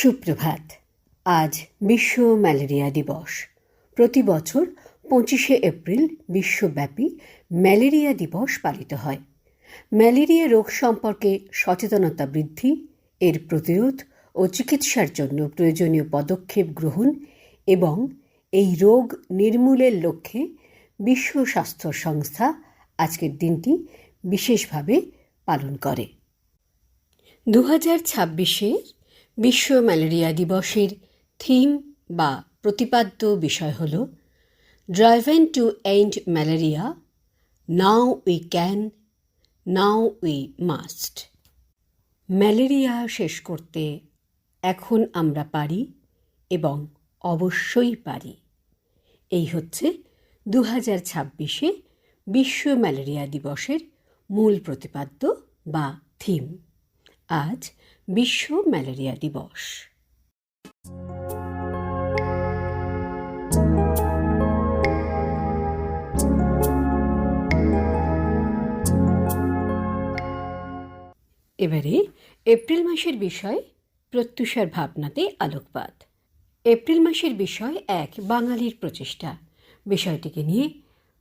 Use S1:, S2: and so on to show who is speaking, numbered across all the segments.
S1: সুপ্রভাত। আজ বিশ্ব ম্যালেরিয়া দিবস। প্রতি বছর 25শে এপ্রিল বিশ্বব্যাপী ম্যালেরিয়া দিবস পালিত হয়। ম্যালেরিয়া রোগ সম্পর্কে সচেতনতা বৃদ্ধি, এর প্রতিরোধ ও চিকিৎসার জন্য প্রয়োজনীয় পদক্ষেপ গ্রহণ এবং এই রোগ নির্মূলের লক্ষ্যে বিশ্ব স্বাস্থ্য সংস্থা আজকের দিনটি বিশেষভাবে পালন করে। 2026 বিশ্ব ম্যালেরিয়া দিবসের থিম বা প্রতিপাদ্য বিষয় হল driven to end malaria, now we can, now we must. Malaria শেষ করতে এখন আমরা পারি এবং অবশ্যই পারি। এই হচ্ছে 2026 বিশ্ব ম্যালেরিয়া দিবসের মূল প্রতিপাদ্য বা থিম। আজ বিশ্ব ম্যালেরিয়া দিবস। এবারে এপ্রিল মাসের বিষয় প্রত্যুষার ভাবনাতে আলোকপাত। এপ্রিল মাসের বিষয় এক বাঙালির প্রচেষ্টা। বিষয়টিকে নিয়ে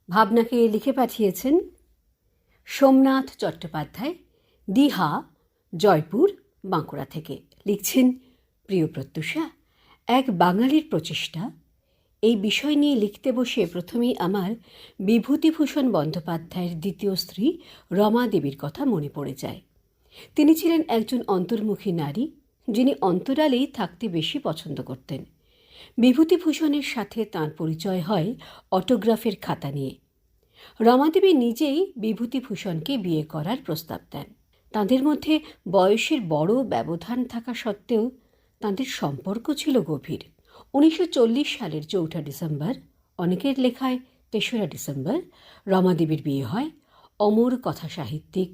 S1: ভাবনাকে লিখে পাঠিয়েছেন সোমনাথ চট্টোপাধ্যায়, দীঘা, জয়পুর, বাঁকুড়া থেকে। লিখছেন, প্রিয় প্রত্যুষা, এক বাঙালির প্রচেষ্টা। এই বিষয় নিয়ে লিখতে বসে প্রথমেই আমার বিভূতিভূষণ বন্দ্যোপাধ্যায়ের দ্বিতীয় স্ত্রী রমা দেবীর কথা মনে পড়ে যায়। তিনি ছিলেন একজন অন্তর্মুখী নারী, যিনি অন্তরালেই থাকতে বেশি পছন্দ করতেন। বিভূতিভূষণের সাথে তাঁর পরিচয় হয় অটোগ্রাফের খাতা নিয়ে। রমাদেবী নিজেই বিভূতিভূষণকে বিয়ে করার প্রস্তাব দেন। তাঁদের মধ্যে বয়সের বড় ব্যবধান থাকা সত্ত্বেও তাঁদের সম্পর্ক ছিল গভীর। 1940 সালের 4 ডিসেম্বর, অনেকের লেখায় 3রা ডিসেম্বর, রমাদেবীর বিয়ে হয় অমর কথা সাহিত্যিক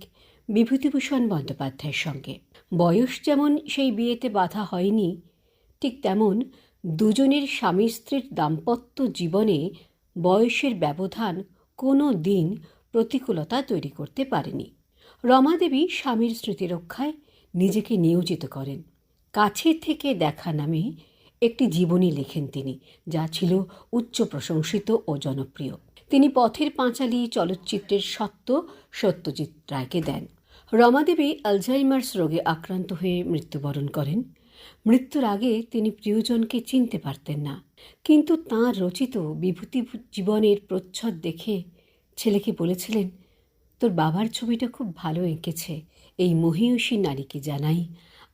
S1: বিভূতিভূষণ বন্দ্যোপাধ্যায়ের সঙ্গে। বয়স যেমন সেই বিয়েতে বাধা হয়নি, ঠিক তেমন দুজনের স্বামী স্ত্রীর দাম্পত্য জীবনে বয়সের ব্যবধান কোনো দিন প্রতিকূলতা তৈরি করতে পারেনি। রমাদেবী স্বামীর স্মৃতিরক্ষায় নিজেকে নিয়োজিত করেন। কাছে থেকে দেখা নামে একটি জীবনী লেখেন তিনি, যা ছিল উচ্চ প্রশংসিত ও জনপ্রিয়। তিনি পথের পাঁচালী চলচ্চিত্রের স্বত্ব সত্যজিৎ রায়কে দেন। রমাদেবী আলঝাইমার্স রোগে আক্রান্ত হয়ে মৃত্যুবরণ করেন। মৃত্যুর আগে তিনি প্রিয়জনকে চিনতে পারতেন না, কিন্তু তাঁর রচিত বিভূতি জীবনের প্রচ্ছদ দেখে ছেলেকে বলেছিলেন, তোর বাবার ছবিটা খুব ভালো এঁকেছে। এই মহীয়সী নারীকে জানাই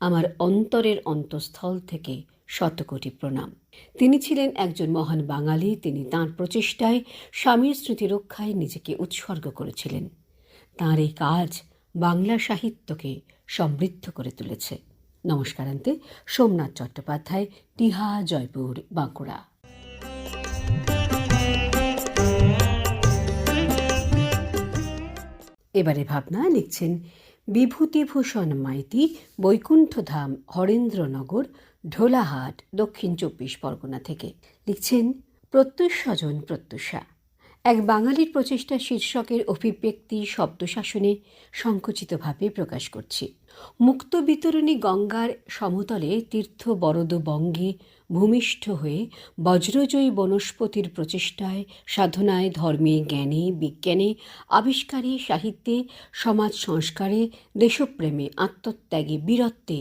S1: আমার অন্তরের অন্তঃস্থল থেকে শতকোটি প্রণাম। তিনি ছিলেন একজন মহান বাঙালি। তিনি তাঁর প্রচেষ্টায় স্বামীর স্মৃতি রক্ষায় নিজেকে উৎসর্গ করেছিলেন। তাঁর এই কাজ বাংলা সাহিত্যকে সমৃদ্ধ করে তুলেছে। নমস্কারান্তে, সোমনাথ চট্টোপাধ্যায়, দীঘা, জয়পুর, বাঁকুড়া। এবারে ভাবনা লিখছেন বিভূতিভূষণ মাইতি, বৈকুণ্ঠধাম, হরেন্দ্রনগর, ঢোলাহাট, দক্ষিণ 24 পরগনা থেকে। লিখছেন, প্রত্যুষ স্বজন প্রত্যুষা। এক বাঙালির প্রচেষ্টা শীর্ষকের অভিব্যক্তি শব্দশাসনে সংকুচিতভাবে প্রকাশ করছি। মুক্ত বিতরণী গঙ্গার সমতলে তীর্থ বরদ বঙ্গে ভূমিষ্ঠ হয়ে বজ্রজয়ী বনস্পতির প্রচেষ্টায়, সাধনায়, ধর্মে, জ্ঞানে, বিজ্ঞানে, আবিষ্কারে, সাহিত্যে, সমাজ সংস্কারে, দেশপ্রেমে, আত্মত্যাগে, বীরত্বে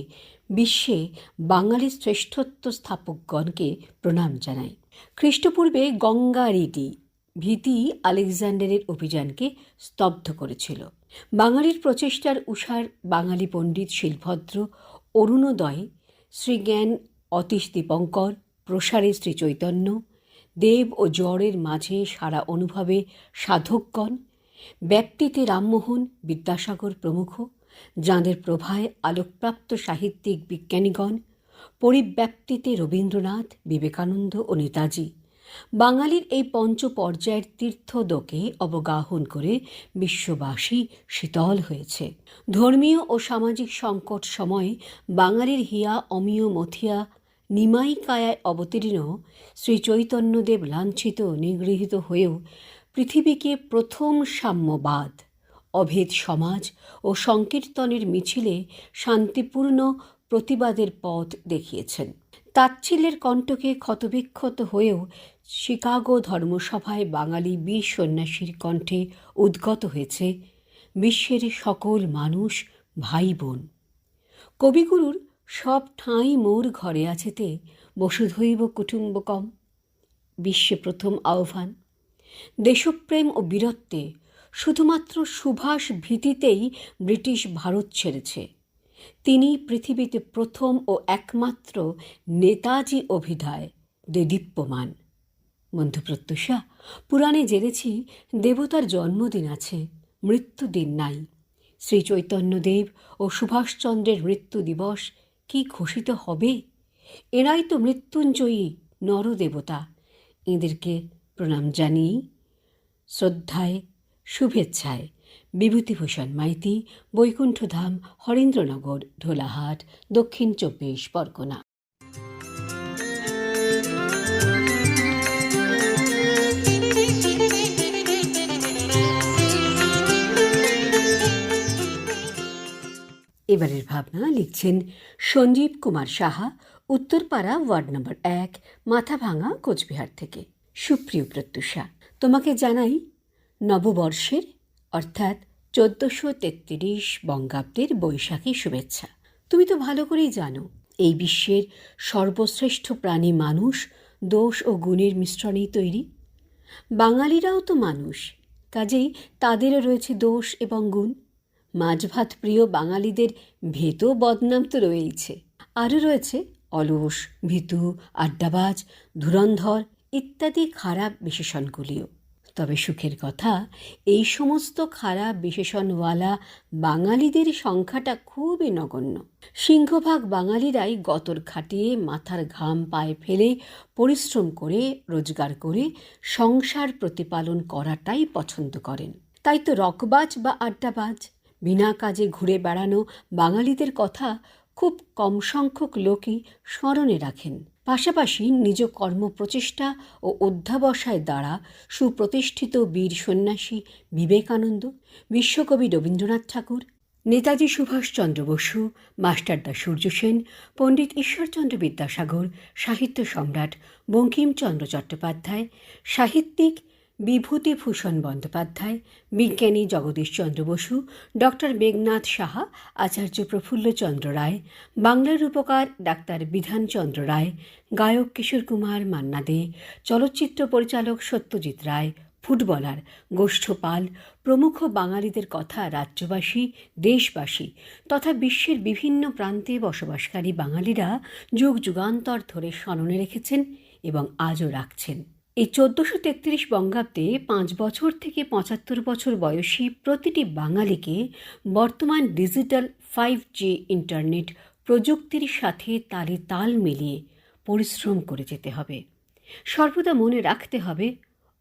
S1: বিশ্বে বাঙালির শ্রেষ্ঠত্ব স্থাপকগণকে প্রণাম জানাই। খ্রিস্টপূর্বে গঙ্গারিডি ভীতি আলেকজান্ডারের অভিযানকে স্তব্ধ করেছিল। বাঙালির প্রচেষ্টার উষার বাঙালি পণ্ডিত শিলভদ্র, অরুণোদয় শ্রীজ্ঞান, অতীশ দীপঙ্কর, প্রসারে শ্রীচৈতন্য, দেব ও জড়ের মাঝে সারা অনুভবে সাধকগণ, ব্যাপ্তিতে রামমোহন, বিদ্যাসাগর প্রমুখ, যাঁদের প্রভায় আলোকপ্রাপ্ত সাহিত্যিক বিজ্ঞানীগণ, পরিব্যাপ্তিতে রবীন্দ্রনাথ, বিবেকানন্দ ও নেতাজি। বাঙালির এই পঞ্চ পর্যায়ের তীর্থদোকে অবগাহন করে বিশ্ববাসী শীতল হয়েছে। ধর্মীয় ও সামাজিক সংকট সময়ে বাঙালির হিয়া অমিয় মথিয়া নিমাই কায়ায় অবতীর্ণ শ্রীচৈতন্যদেব লাঞ্ছিত নিগৃহীত হয়েও পৃথিবীকে প্রথম সাম্যবাদ, অভেদ সমাজ ও সংকীর্তনের মিছিলে শান্তিপূর্ণ প্রতিবাদের পথ দেখিয়েছেন। তাচ্ছিল্যের কণ্ঠকে ক্ষতবিক্ষত হয়েও শিকাগো ধর্মসভায় বাঙালি বীর সন্ন্যাসীর কণ্ঠে উদ্গত হয়েছে বিশ্বের সকল মানুষ, ভাই বোন। কবিগুরুর সব ঠাঁই মোর ঘরে আছেতে বসুধৈব কুটুম্বকম, বিশ্বে প্রথম আহ্বান। দেশপ্রেম ও বীরত্বে শুধুমাত্র সুভাষ ভীতিতেই ব্রিটিশ ভারত ছেড়েছে। তিনি পৃথিবীতে প্রথম ও একমাত্র নেতাজি অভিধায় দেদীপ্যমান। বন্ধু প্রত্যুষা, পুরাণে জেনেছি দেবতার জন্মদিন আছে, মৃত্যুদিন নাই। শ্রী চৈতন্যদেব ও সুভাষচন্দ্রের মৃত্যু দিবস কি ঘোষিত হবে? এরাই তো মৃত্যুঞ্জয়ী নরদেবতা। এদেরকে প্রণাম জানিয়ে শ্রদ্ধায়, শুভেচ্ছায় বিভূতিভূষণ মাইতি, বৈকুণ্ঠধাম, হরেন্দ্রনগর, ঢোলাহাট, দক্ষিণ 24 পরগনা। এবারের ভাবনা লিখছেন সঞ্জীব কুমার সাহা, উত্তরপাড়া, ওয়ার্ড নম্বর 1, মাথাভাঙা, কোচবিহার থেকে। সুপ্রিয় প্রত্যুষা, তোমাকে জানাই নববর্ষের অর্থাৎ 1433 বঙ্গাব্দের বৈশাখী শুভেচ্ছা। তুমি তো ভালো করেই জানো এই বিশ্বের সর্বশ্রেষ্ঠ প্রাণী মানুষ দোষ ও গুণের মিশ্রণেই তৈরি। বাঙালিরাও তো মানুষ, কাজেই তাদেরও রয়েছে দোষ এবং গুণ। মাছ ভাত প্রিয় বাঙালিদের ভেতো বদনাম তো রয়েইছে, আরও রয়েছে অলস, ভীতু, আড্ডাবাজ, ধুরন্ধর ইত্যাদি খারাপ বিশেষণগুলিও। তবে সুখের কথা, এই সমস্ত খারাপ বিশেষণওয়ালা বাঙালিদের সংখ্যাটা খুবই নগণ্য। সিংহভাগ বাঙালিরাই গতর খাটিয়ে মাথার ঘাম পায়ে ফেলে পরিশ্রম করে রোজগার করে সংসার প্রতিপালন করাটাই পছন্দ করেন। তাই তো রকবাজ বা আড্ডাবাজ, বিনা কাজে ঘুরে বেড়ানো বাঙালিদের কথা খুব কম সংখ্যক লোকই স্মরণে রাখেন। পাশাপাশি নিজ কর্মপ্রচেষ্টা ও অধ্যাবসায় দ্বারা সুপ্রতিষ্ঠিত বীর সন্ন্যাসী বিবেকানন্দ, বিশ্বকবি রবীন্দ্রনাথ ঠাকুর, নেতাজি সুভাষচন্দ্র বসু, মাস্টারদা সূর্য সেন, পণ্ডিত ঈশ্বরচন্দ্র বিদ্যাসাগর, সাহিত্য সম্রাট বঙ্কিমচন্দ্র চট্টোপাধ্যায়, সাহিত্যিক বিভূতিভূষণ বন্দ্যোপাধ্যায়, বিজ্ঞানী জগদীশচন্দ্র বসু, ডক্টর মেঘনাথ সাহা, আচার্য প্রফুল্লচন্দ্র রায়, বাংলার রূপকার ডাক্তার বিধানচন্দ্র রায়, গায়ক কিশোর কুমার মান্না দে, চলচ্চিত্র পরিচালক সত্যজিৎ রায়, ফুটবলার গোষ্ঠ পাল প্রমুখ বাঙালিদের কথা রাজ্যবাসী, দেশবাসী তথা বিশ্বের বিভিন্ন প্রান্তে বসবাসকারী বাঙালিরা যুগ যুগান্তর ধরে স্মরণে রেখেছেন এবং আজও রাখছেন। এই 1433 বঙ্গাব্দে 5 বছর থেকে 75 বছর বয়সী প্রতিটি বাঙালিকে বর্তমান ডিজিটাল 5G ইন্টারনেট প্রযুক্তির সাথে তালে তাল মিলিয়ে পরিশ্রম করে যেতে হবে। সর্বদা মনে রাখতে হবে,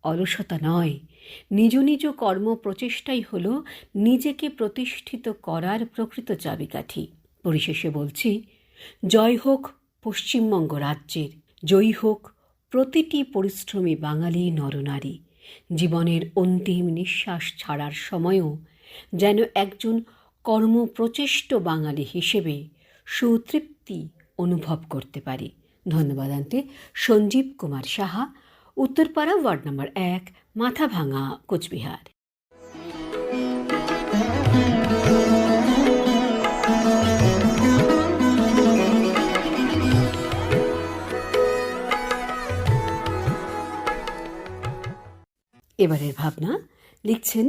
S1: অলসতা নয়, নিজ নিজ কর্ম প্রচেষ্টাই হল নিজেকে প্রতিষ্ঠিত করার প্রকৃত চাবিকাঠি। পরিশেষে বলছি, জয় হোক পশ্চিমবঙ্গ রাজ্যের, জয়ী হোক প্রতিটি পরিশ্রমী বাঙালি নরনারী। জীবনের অন্তিম নিঃশ্বাস ছাড়ার সময়ও যেন একজন কর্মপ্রচেষ্ট বাঙালি হিসেবে সুতৃপ্তি অনুভব করতে পারি। ধন্যবাদ আনতে সঞ্জীব কুমার সাহা, উত্তরপাড়া, ওয়ার্ড নম্বর 1, মাথাভাঙা, কোচবিহার। এবারের ভাবনা লিখছেন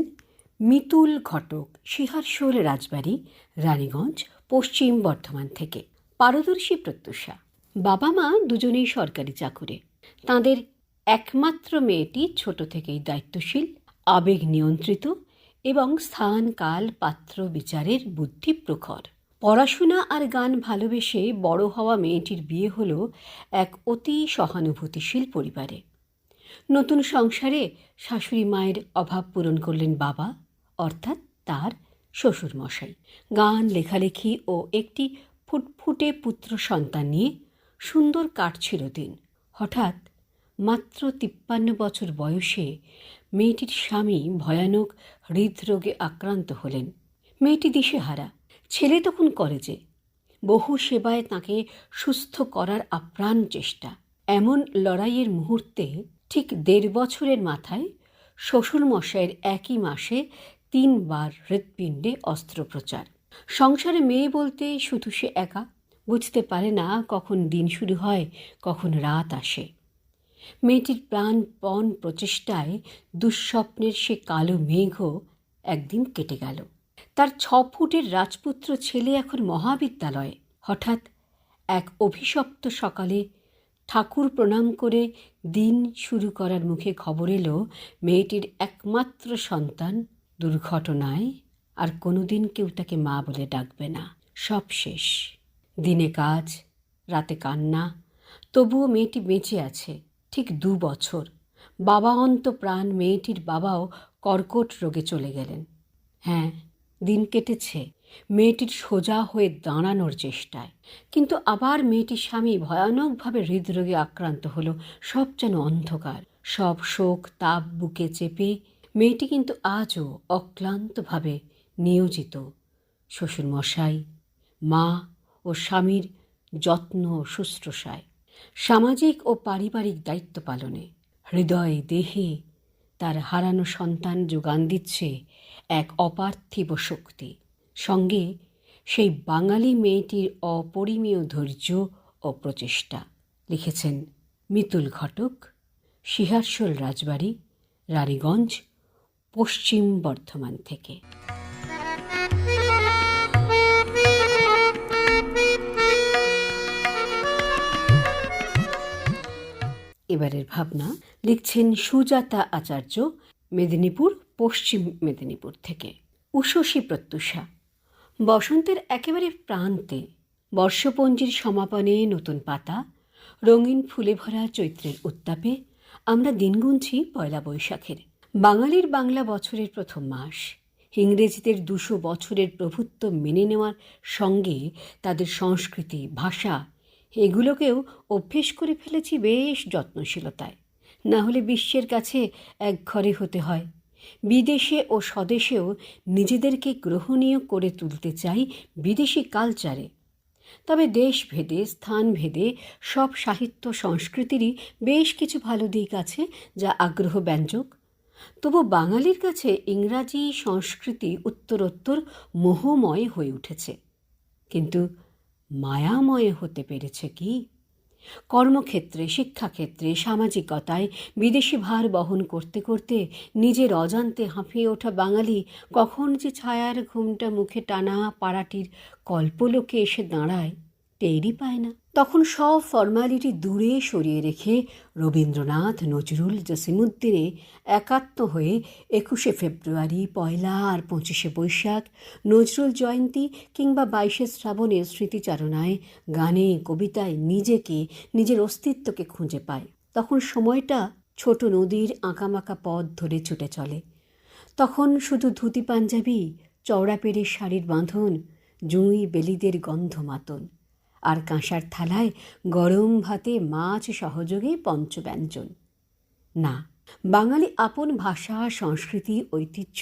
S1: মিতুল ঘটক, সিহারশোল রাজবাড়ি, রানীগঞ্জ, পশ্চিম বর্ধমান থেকে। পারদর্শী প্রত্যুষা, বাবা মা দুজনেই সরকারি চাকুরে। তাঁদের একমাত্র মেয়েটি ছোট থেকেই দায়িত্বশীল, আবেগ নিয়ন্ত্রিত এবং স্থান কাল পাত্র বিচারের বুদ্ধি প্রখর। পড়াশোনা আর গান ভালোবেসে বড় হওয়া মেয়েটির বিয়ে হলো এক অতি সহানুভূতিশীল পরিবারে। নতুন সংসারে শাশুড়ি মায়ের অভাব পূরণ করলেন বাবা, অর্থাৎ তার শ্বশুরমশাই। গান, লেখালেখি ও একটি ফুটফুটে পুত্র সন্তান নিয়ে সুন্দর কাটছিল দিন। হঠাৎ মাত্র 53 বছর বয়সে মেয়েটির স্বামী ভয়ানক হৃদরোগে আক্রান্ত হলেন। মেয়েটি দিশেহারা। ছেলে তখন কলেজে। বহু সেবায় তাঁকে সুস্থ করার আপ্রাণ চেষ্টা। এমন লড়াইয়ের মুহূর্তে ঠিক 1.5 বছরের মাথায় শ্বশুরমশাইয়ের একই মাসে 3 বার হৃৎপিণ্ডে অস্ত্রোপচার। সংসারে মেয়ে বলতে শুধু সে একা, বুঝতে পারে না কখন দিন শুরু হয়, কখন রাত আসে। মেয়েটির প্রাণপণ প্রচেষ্টায় দুঃস্বপ্নের সে কালো মেঘও একদিন কেটে গেল। তার 6 ফুটের রাজপুত্র ছেলে এখন মহাবিদ্যালয়ে। হঠাৎ এক অভিশপ্ত সকালে ঠাকুর প্রণাম করে দিন শুরু করার মুখে খবর এলো মেয়েটির একমাত্র সন্তান দুর্ঘটনায় আর কোনোদিন কেউ তাকে মা বলে ডাকবে না। সব শেষ। দিনে কাজ, রাতে কান্না, তবুও মেয়েটি বেঁচে আছে। ঠিক 2 বছর। বাবা অন্ত প্রাণ মেয়েটির বাবাও কর্কট রোগে চলে গেলেন। হ্যাঁ, দিন কেটেছে মেয়েটির সোজা হয়ে দাঁড়ানোর চেষ্টায়, কিন্তু আবার মেয়েটির স্বামী ভয়ানকভাবে হৃদরোগে আক্রান্ত হলো। সব যেন অন্ধকার, সব শোক তাপ বুকে চেপে মেয়েটি কিন্তু আজও অক্লান্তভাবে নিয়োজিত শ্বশুরমশাই, মা ও স্বামীর যত্ন ও শুশ্রূষায়, সামাজিক ও পারিবারিক দায়িত্ব পালনে। হৃদয়ে দেহে তার হারানো সন্তান যোগান দিচ্ছে এক অপার্থিব শক্তি। সঙ্গে সেই বাঙালি মেয়েটির অপরিমেয় ধৈর্য ও প্রচেষ্টা। লিখেছেন মিতুল ঘটক, সিহারশোল রাজবাড়ি, রানীগঞ্জ, পশ্চিম বর্ধমান থেকে। এবারের ভাবনা লিখছেন সুজাতা আচার্য, মেদিনীপুর, পশ্চিম মেদিনীপুর থেকে। উষসী প্রত্যুষা। বসন্তের একেবারে প্রান্তে, বর্ষপঞ্জির সমাপনে নতুন পাতা, রঙিন ফুলে ভরা চৈত্রের উত্তাপে আমরা দিন গুনছি 1 বৈশাখের। বাঙালির বাংলা বছরের প্রথম মাস। ইংরেজদের 200 বছরের প্রভুত্ব মেনে নেওয়ার সঙ্গে তাদের সংস্কৃতি, ভাষা এগুলোকেও অভ্যেস করে ফেলেছি বেশ যত্নশীলতায়। না হলে বিশ্বের কাছে একঘরে হতে হয়। বিদেশে ও স্বদেশেও নিজেদেরকে গ্রহণীয় করে তুলতে চাই বিদেশি কালচারে। তবে দেশভেদে, স্থানভেদে সব সাহিত্য সংস্কৃতিরই বেশ কিছু ভালো দিক আছে যা আগ্রহব্যঞ্জক। তবু বাঙালির কাছে ইংরাজি সংস্কৃতি উত্তরোত্তর মোহময় হয়ে উঠেছে, কিন্তু মায়াময় হতে পেরেছে কি? কর্মক্ষেত্রে, শিক্ষাক্ষেত্রে, সামাজিকতায় বিদেশি ভার বহন করতে করতে নিজের অজান্তে হাঁপিয়ে ওঠা বাঙালি কখন যে ছায়ার ঘুমটা মুখে টানা পাড়াটির কল্পলোকে এসে দাঁড়ায় টেরই পায় না। তখন সব ফর্মালিটি দূরে সরিয়ে রেখে রবীন্দ্রনাথ, নজরুল, জসিমুদ্দিনে একাত্ম হয়ে 21শে ফেব্রুয়ারি, 1 আর 25শে বৈশাখ, নজরুল জয়ন্তী কিংবা 22শে শ্রাবণের স্মৃতিচারণায়, গানে, কবিতায় নিজেকে, নিজের অস্তিত্বকে খুঁজে পায়। তখন সময়টা ছোট নদীর আঁকামাকা পথ ধরে ছুটে চলে। তখন শুধু ধুতি পাঞ্জাবি, চওড়া পেড়ে শাড়ির বাঁধন, জুঁই বেলিদের গন্ধ মাতন, আর কাঁসার থালায় গরম ভাতে মাছ সহযোগে পঞ্চব্যঞ্জন। না, বাঙালি আপন ভাষা, সংস্কৃতি, ঐতিহ্য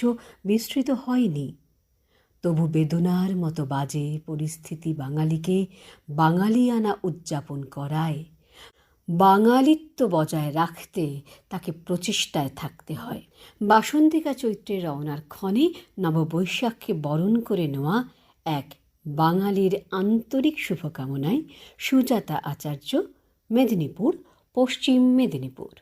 S1: বিস্তৃত হয়নি। তবু বেদনার মতো বাজে পরিস্থিতি বাঙালিকে বাঙালিয়ানা উদযাপন করায়। বাঙালিত্ব বজায় রাখতে তাকে প্রচেষ্টায় থাকতে হয়। বাসন্তিকা চৈত্রে রওনার ক্ষণে নববৈশাখকে বরণ করে নেওয়া এক বাঙালির আন্তরিক শুভকামনায় সুজাতা আচার্য, মেদিনীপুর, পশ্চিম মেদিনীপুর।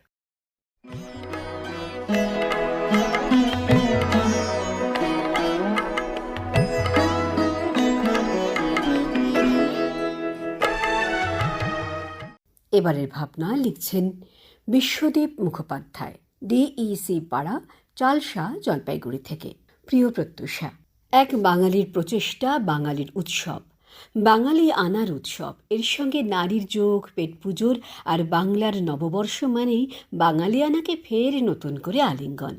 S1: এবারের ভাবনা লিখছেন বিশ্বদীপ মুখোপাধ্যায়, ডিইসি পাড়া, চালসা, জলপাইগুড়ি থেকে। প্রিয় প্রত্যুষা, এক বাঙালির প্রচেষ্টা, বাঙালির উৎসব, বাঙালি আনার উৎসব। এর সঙ্গে নারীর যোগ, পেট পুজোর আর বাংলার নববর্ষ মানেই বাঙালিয়ানাকে ফের নতুন করে আলিঙ্গন।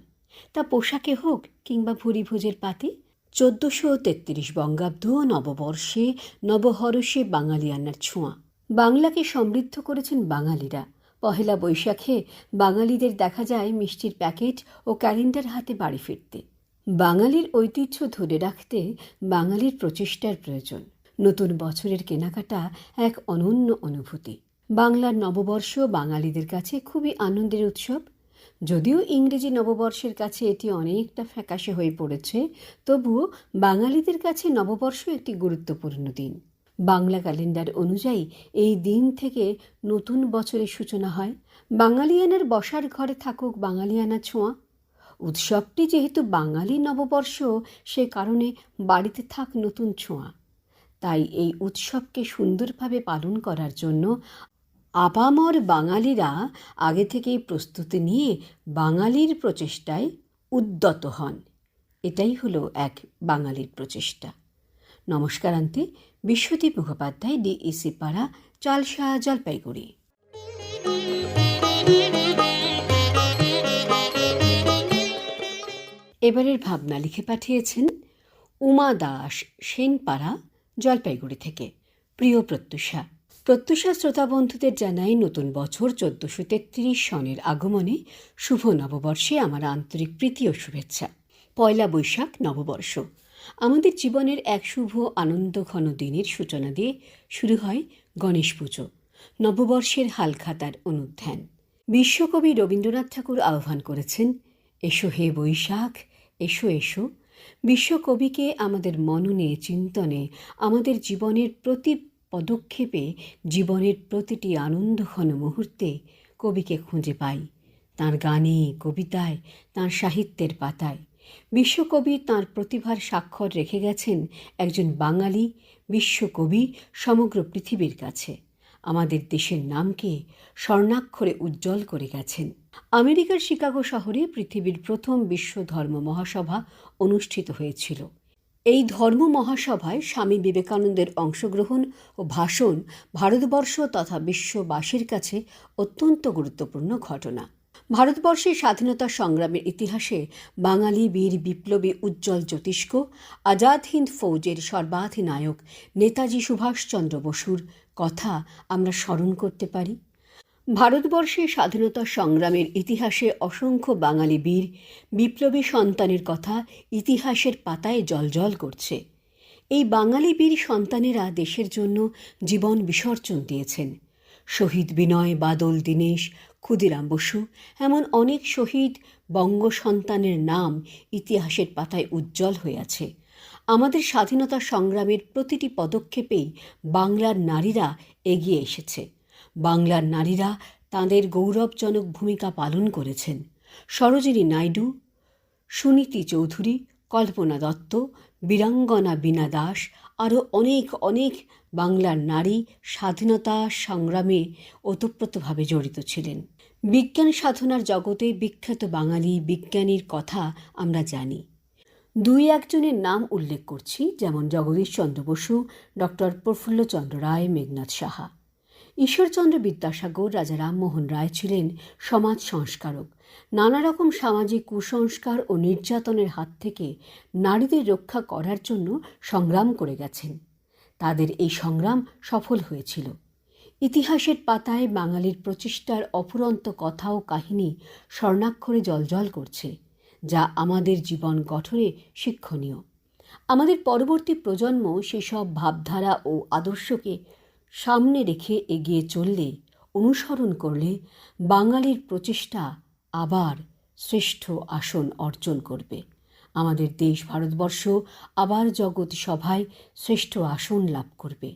S1: তা পোশাকে হোক কিংবা ভুরিভোজের পাতে। 1433 বঙ্গাব্দ নববর্ষে, নবহরষে বাঙালিয়ানার ছোঁয়া। বাংলাকে সমৃদ্ধ করেছেন বাঙালিরা। 1 বৈশাখে বাঙালিদের দেখা যায় মিষ্টির প্যাকেট ও ক্যালেন্ডার হাতে বাড়ি ফিরতে। বাঙালির ঐতিহ্য ধরে রাখতে বাঙালির প্রচেষ্টার প্রয়োজন। নতুন বছরের কেনাকাটা এক অনন্য অনুভূতি। বাংলার নববর্ষ বাঙালিদের কাছে খুবই আনন্দের উৎসব। যদিও ইংরেজি নববর্ষের কাছে এটি অনেকটা ফ্যাকাশে হয়ে পড়েছে, তবুও বাঙালিদের কাছে নববর্ষ একটি গুরুত্বপূর্ণ দিন। বাংলা ক্যালেন্ডার অনুযায়ী এই দিন থেকে নতুন বছরের সূচনা হয়। বাঙালিয়ানার বসার ঘরে থাকুক বাঙালিয়ানা ছোঁয়া। উৎসবটি যেহেতু বাঙালি নববর্ষ, সে কারণে বাড়িতে থাক নতুন ছোঁয়া। তাই এই উৎসবকে সুন্দরভাবে পালন করার জন্য আপামর বাঙালিরা আগে থেকেই প্রস্তুতি নিয়ে বাঙালির প্রচেষ্টায় উদ্যত হন। এটাই হলো এক বাঙালির প্রচেষ্টা। নমস্কারান্তে, বিশ্বদীপ মুখোপাধ্যায়, ডিইসি পাড়া, চালসা, জলপাইগুড়ি। এবারের ভাবনা লিখে পাঠিয়েছেন উমা দাস, সেনপাড়া, জলপাইগুড়ি থেকে। প্রিয় প্রত্যুষা, শ্রোতা বন্ধুদের জানাই নতুন বছর 1433 সনের আগমনে শুভ নববর্ষে আমার আন্তরিক প্রীতি ও শুভেচ্ছা। পয়লা বৈশাখ নববর্ষ আমাদের জীবনের এক শুভ আনন্দঘন দিনের সূচনা দিয়ে শুরু হয় গণেশ পুজো, নববর্ষের হালখাতার অনুধ্যান। বিশ্বকবি রবীন্দ্রনাথ ঠাকুর আহ্বান করেছেন, এসো হে বৈশাখ, এসো এসো। বিশ্বকবিকে আমাদের মননে, চিন্তনে, আমাদের জীবনের প্রতি পদক্ষেপে, জীবনের প্রতিটি আনন্দঘন মুহূর্তে কবিকে খুঁজে পাই। তাঁর গানে, কবিতায়, তাঁর সাহিত্যের পাতায়। বিশ্বকবি তাঁর প্রতিভার স্বাক্ষর রেখে গেছেন একজন বাঙালি বিশ্বকবি সমগ্র পৃথিবীর কাছে। আমাদের দেশের নামকে স্বর্ণাক্ষরে উজ্জ্বল করে গেছেন। আমেরিকার শিকাগো শহরে পৃথিবীর প্রথম বিশ্ব ধর্ম মহাসভা অনুষ্ঠিত হয়েছিল। এই ধর্ম মহাসভায় স্বামী বিবেকানন্দের অংশগ্রহণ ও ভাষণ ভারতবর্ষ তথা বিশ্ববাসীর কাছে অত্যন্ত গুরুত্বপূর্ণ ঘটনা। ভারতবর্ষের স্বাধীনতা সংগ্রামের ইতিহাসে বাঙালি বীর বিপ্লবী উজ্জ্বল জ্যোতিষ্ক আজাদ হিন্দ ফৌজের সর্বাধিনায়ক নেতাজি সুভাষচন্দ্র বসুর কথা আমরা স্মরণ করতে পারি। ভারতবর্ষের স্বাধীনতা সংগ্রামের ইতিহাসে অসংখ্য বাঙালি বীর বিপ্লবী সন্তানের কথা ইতিহাসের পাতায় জ্বলজ্বল করছে। এই বাঙালি বীর সন্তানেরা দেশের জন্য জীবন বিসর্জন দিয়েছেন। শহীদ বিনয় বাদল, দীনেশ, ক্ষুদিরাম বসু, এমন অনেক শহীদ বঙ্গ সন্তানের নাম ইতিহাসের পাতায় উজ্জ্বল হয়ে আছে। আমাদের স্বাধীনতা সংগ্রামের প্রতিটি পদক্ষেপেই বাংলার নারীরা এগিয়ে এসেছে। বাংলার নারীরা তাঁদের গৌরবজনক ভূমিকা পালন করেছেন। সরোজিনী নাইডু, সুনীতি চৌধুরী, কল্পনা দত্ত, বীরাঙ্গনা বীণা দাস, আরও অনেক অনেক বাংলার নারী স্বাধীনতা সংগ্রামে ওতপ্রোতভাবে জড়িত ছিলেন। বিজ্ঞান সাধনার জগতে বিখ্যাত বাঙালি বিজ্ঞানীর কথা আমরা জানি। দুই একজনের নাম উল্লেখ করছি, যেমন জগদীশচন্দ্র বসু, ডক্টর প্রফুল্লচন্দ্র রায়, মেঘনাদ সাহা। ঈশ্বরচন্দ্র বিদ্যাসাগর, রাজা রামমোহন রায় ছিলেন সমাজ সংস্কারক। নানা রকম সামাজিক কুসংস্কার ও নির্যাতনের হাত থেকে নারীদের রক্ষা করার জন্য সংগ্রাম করে গেছেন। তাদের এই সংগ্রাম সফল হয়েছিল। ইতিহাসের পাতায় বাঙালির প্রচেষ্টার অফুরন্ত কথা ও কাহিনী স্বর্ণাক্ষরে জ্বলজ্বল করছে, যা আমাদের জীবন গঠনে শিক্ষণীয়। আমাদের পরবর্তী প্রজন্ম সেসব ভাবধারা ও আদর্শকে সামনে রেখে এগিয়ে চললে, অনুসরণ করলে বাঙালির প্রচেষ্টা আবার শ্রেষ্ঠ আসন অর্জন করবে। আমাদের দেশ ভারতবর্ষ আবার জগৎ সভায় শ্রেষ্ঠ আসন লাভ করবে।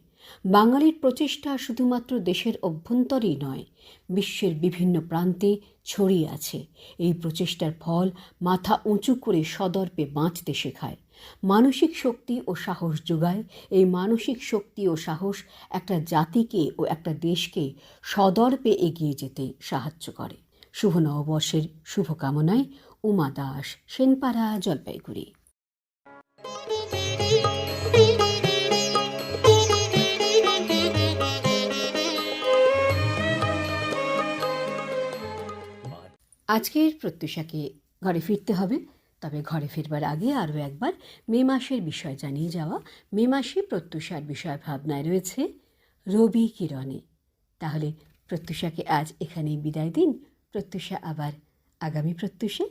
S1: বাঙালির প্রচেষ্টা শুধুমাত্র দেশের অভ্যন্তরেই নয়, বিশ্বের বিভিন্ন প্রান্তে ছড়িয়ে আছে। এই প্রচেষ্টার ফল মাথা উঁচু করে সদর্পে বাঁচতে শেখায়, মানসিক শক্তি ও সাহস যোগায়। এই মানসিক শক্তি ও সাহস একটা জাতিকে ও একটা দেশকে সদর্পে এগিয়ে যেতে সাহায্য করে। শুভ নববর্ষের শুভকামনায় উমা দাস, সেনপাড়া, জলপাইগুড়ি। আজকের প্রত্যুষাকে ঘরে ফিরতে হবে, তবে ঘরে ফিরবার আগে আরও একবার মে মাসের বিষয় জানিয়ে যাওয়া। মে মাসে প্রত্যুষার বিষয় ভাবনায় রয়েছে রবি কিরণে। তাহলে প্রত্যুষাকে আজ এখানেই বিদায় দিন। প্রত্যুষা আবার আগামী প্রত্যুষে